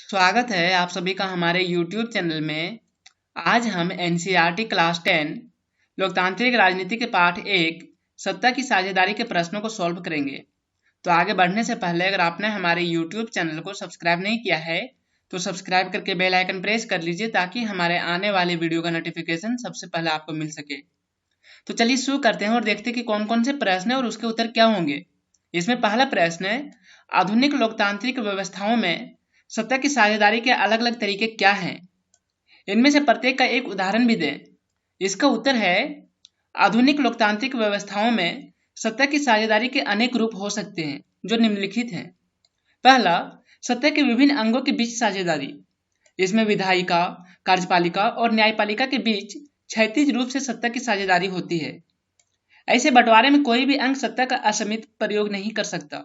स्वागत है आप सभी का हमारे YouTube चैनल में। आज हम NCERT क्लास 10 लोकतांत्रिक राजनीति के पाठ 1 सत्ता की साझेदारी के प्रश्नों को सॉल्व करेंगे। तो आगे बढ़ने से पहले अगर आपने हमारे YouTube चैनल को सब्सक्राइब नहीं किया है तो सब्सक्राइब करके बेल आइकन प्रेस कर लीजिए ताकि हमारे आने वाले वीडियो का नोटिफिकेशन सबसे पहले आपको मिल सके। तो चलिए शुरू करते हैं और देखते हैं कि कौन कौन से प्रश्न है और उसके उत्तर क्या होंगे। इसमें पहला प्रश्न है, आधुनिक लोकतांत्रिक व्यवस्थाओं में सत्ता की साझेदारी के अलग अलग तरीके क्या हैं? इनमें से प्रत्येक का एक उदाहरण भी दें। इसका उत्तर है, आधुनिक लोकतांत्रिक व्यवस्थाओं में सत्ता की साझेदारी के अनेक रूप हो सकते हैं जो निम्नलिखित हैं। पहला, सत्ता के विभिन्न अंगों के बीच साझेदारी। इसमें विधायिका, कार्यपालिका और न्यायपालिका के बीच क्षैतिज रूप से सत्ता की साझेदारी होती है। ऐसे बंटवारे में कोई भी अंग सत्ता का असीमित प्रयोग नहीं कर सकता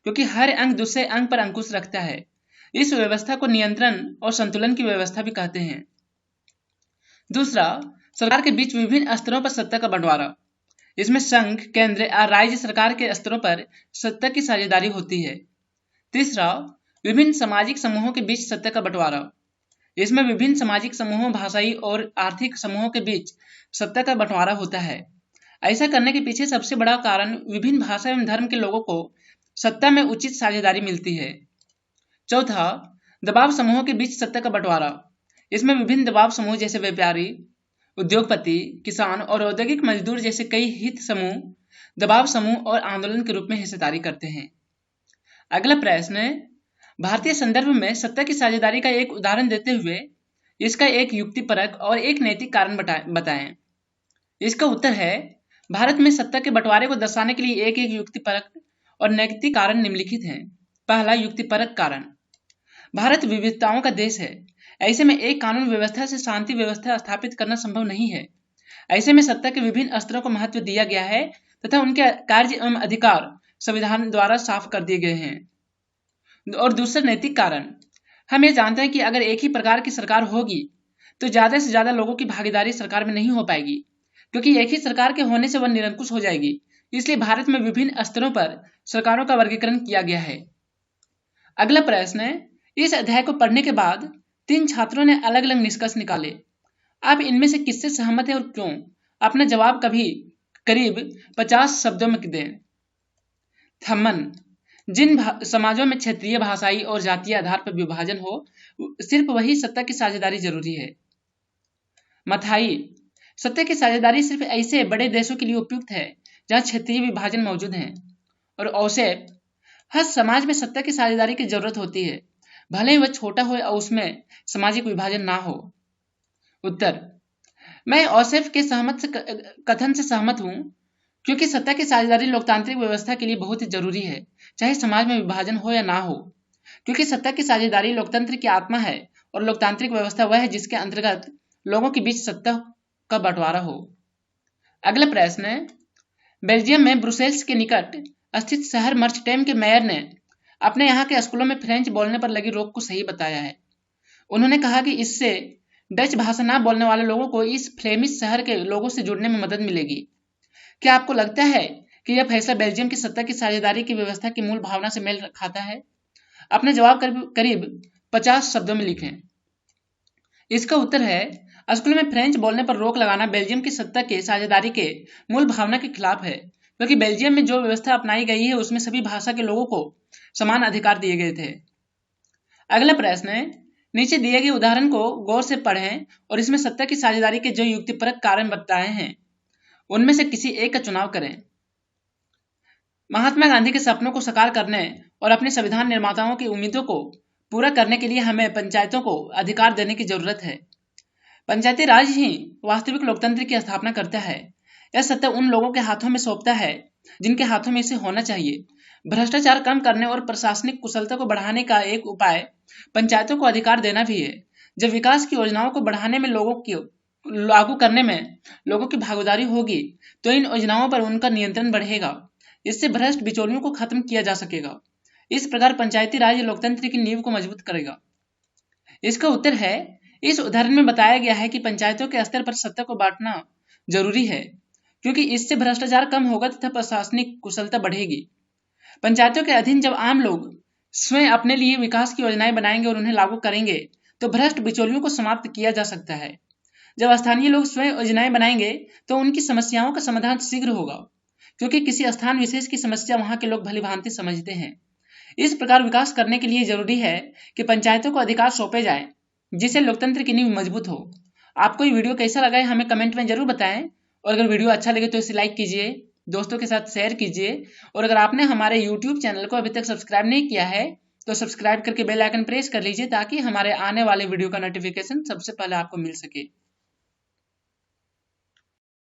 क्योंकि हर अंग दूसरे अंग पर अंकुश रखता है। इस व्यवस्था को नियंत्रण और संतुलन की व्यवस्था भी कहते हैं। दूसरा, सरकार के बीच विभिन्न स्तरों पर सत्ता का बंटवारा। इसमें संघ, केंद्र और राज्य सरकार के स्तरों पर सत्ता की साझेदारी होती है। तीसरा, विभिन्न सामाजिक समूहों के बीच सत्ता का बंटवारा। इसमें विभिन्न सामाजिक समूहों, भाषाई और आर्थिक समूहों के बीच सत्ता का बंटवारा होता है। ऐसा करने के पीछे सबसे बड़ा कारण विभिन्न भाषा एवं धर्म के लोगों को सत्ता में उचित साझेदारी मिलती है। चौथा, दबाव समूहों के बीच सत्ता का बंटवारा। इसमें विभिन्न दबाव समूह जैसे व्यापारी, उद्योगपति, किसान और औद्योगिक मजदूर जैसे कई हित समूह दबाव समूह और आंदोलन के रूप में हिस्सेदारी करते हैं। अगला प्रश्न है, भारतीय संदर्भ में सत्ता की साझेदारी का एक उदाहरण देते हुए इसका एक युक्तिपरक और एक नैतिक कारण बताएं। इसका उत्तर है, भारत में सत्ता के बंटवारे को दर्शाने के लिए एक एक युक्तिपरक और नैतिक कारण निम्नलिखित हैं। पहला, युक्तिपरक कारण। भारत विविधताओं का देश है। ऐसे में एक कानून व्यवस्था से शांति व्यवस्था स्थापित करना संभव नहीं है। ऐसे में सत्ता के विभिन्न स्तरों को महत्व दिया गया है तथा उनके कार्य एवं अधिकार संविधान द्वारा साफ कर दिए गए हैं। और दूसरा, नैतिक कारण। हम ये जानते हैं कि अगर एक ही प्रकार की सरकार होगी तो ज्यादा से ज्यादा लोगों की भागीदारी सरकार में नहीं हो पाएगी क्योंकि एक ही सरकार के होने से वह निरंकुश हो जाएगी। इसलिए भारत में विभिन्न स्तरों पर सरकारों का वर्गीकरण किया गया है। अगला प्रश्न है, इस अध्याय को पढ़ने के बाद 3 छात्रों ने अलग अलग निष्कर्ष निकाले। आप इनमें से किससे सहमत हैं और क्यों? अपना जवाब करीब 50 शब्दों में दें। थम्मन, जिन समाजों में क्षेत्रीय, भाषाई और जातीय आधार पर विभाजन हो सिर्फ वही सत्ता की साझेदारी जरूरी है। मथाई, सत्ता की साझेदारी सिर्फ ऐसे बड़े देशों के लिए उपयुक्त है जहां क्षेत्रीय विभाजन मौजूद है। और औसेप, हर समाज में सत्ता की साझेदारी की जरूरत होती है भले ही वह छोटा हो और उसमें सामाजिक विभाजन ना हो। उत्तर, मैं औसेफ के कथन से सहमत हूं क्योंकि सत्ता की साझेदारी लोकतांत्रिक व्यवस्था के लिए बहुत ही जरूरी है चाहे समाज में विभाजन हो या ना हो, क्योंकि सत्ता की साझेदारी लोकतंत्र की आत्मा है और लोकतांत्रिक व्यवस्था वह है जिसके अंतर्गत लोगों के बीच सत्ता का बंटवारा हो। अगला प्रश्न है, बेल्जियम में ब्रुसेल्स के निकट स्थित शहर मर्चटेम के मेयर ने अपने यहाँ के स्कूलों में फ्रेंच बोलने पर लगी रोक को सही बताया है। उन्होंने कहा कि इससे डच भाषा ना बोलने वाले लोगों को इस फ्लेमिश शहर के लोगों से जुड़ने में मदद मिलेगी। क्या आपको लगता है कि यह फैसला बेल्जियम की सत्ता की साझेदारी की व्यवस्था की मूल भावना से मेल खाता है? अपने जवाब करीब 50 शब्दों में लिखें। इसका उत्तर है, स्कूल में फ्रेंच बोलने पर रोक लगाना बेल्जियम की सत्ता के साझेदारी के मूल भावना के खिलाफ है क्योंकि बेल्जियम में जो व्यवस्था अपनाई गई है उसमें सभी भाषा के लोगों को समान अधिकार दिए गए थे। अगला प्रश्न है, नीचे दिए गए उदाहरण को गौर से पढ़ें और इसमें सत्ता की साझेदारी के जो युक्तिपरक कारण बताए हैं उनमें से किसी एक का चुनाव करें। महात्मा गांधी के सपनों को साकार करने और अपने संविधान निर्माताओं की उम्मीदों को पूरा करने के लिए हमें पंचायतों को अधिकार देने की जरूरत है। पंचायती राज ही वास्तविक लोकतंत्र की स्थापना करता है। यह सत्ता उन लोगों के हाथों में सौंपता है जिनके हाथों में इसे होना चाहिए। भ्रष्टाचार कम करने और प्रशासनिक कुशलता को बढ़ाने का एक उपाय पंचायतों को अधिकार देना भी है। जब विकास की योजनाओं को बढ़ाने में लोगों की लागू करने में लोगों की भागीदारी होगी तो इन योजनाओं पर उनका नियंत्रण बढ़ेगा। इससे भ्रष्ट बिचौलियों को खत्म किया जा सकेगा। इस प्रकार पंचायती राज लोकतंत्र की नींव को मजबूत करेगा। इसका उत्तर है, इस उदाहरण में बताया गया है कि पंचायतों के स्तर पर सत्ता को बांटना जरूरी है क्योंकि इससे भ्रष्टाचार कम होगा तथा प्रशासनिक कुशलता बढ़ेगी। पंचायतों के अधीन जब आम लोग स्वयं अपने लिए विकास की योजनाएं बनाएंगे और उन्हें लागू करेंगे तो भ्रष्ट बिचौलियों को समाप्त किया जा सकता है। जब स्थानीय लोग स्वयं योजनाएं बनाएंगे तो उनकी समस्याओं का समाधान शीघ्र होगा, क्योंकि किसी स्थान विशेष की समस्या वहां के लोग भली भांति समझते हैं। इस प्रकार विकास करने के लिए जरूरी है कि पंचायतों को अधिकार सौंपे जाए, जिससे लोकतंत्र की नींव मजबूत हो। आपको ये वीडियो कैसा लगा है हमें कमेंट में जरूर बताएं, और अगर वीडियो अच्छा लगे तो इसे लाइक कीजिए, दोस्तों के साथ शेयर कीजिए, और अगर आपने हमारे यूट्यूब चैनल को अभी तक सब्सक्राइब नहीं किया है तो सब्सक्राइब करके बेल आइकन प्रेस कर लीजिए, ताकि हमारे आने वाले वीडियो का नोटिफिकेशन सबसे पहले आपको मिल सके।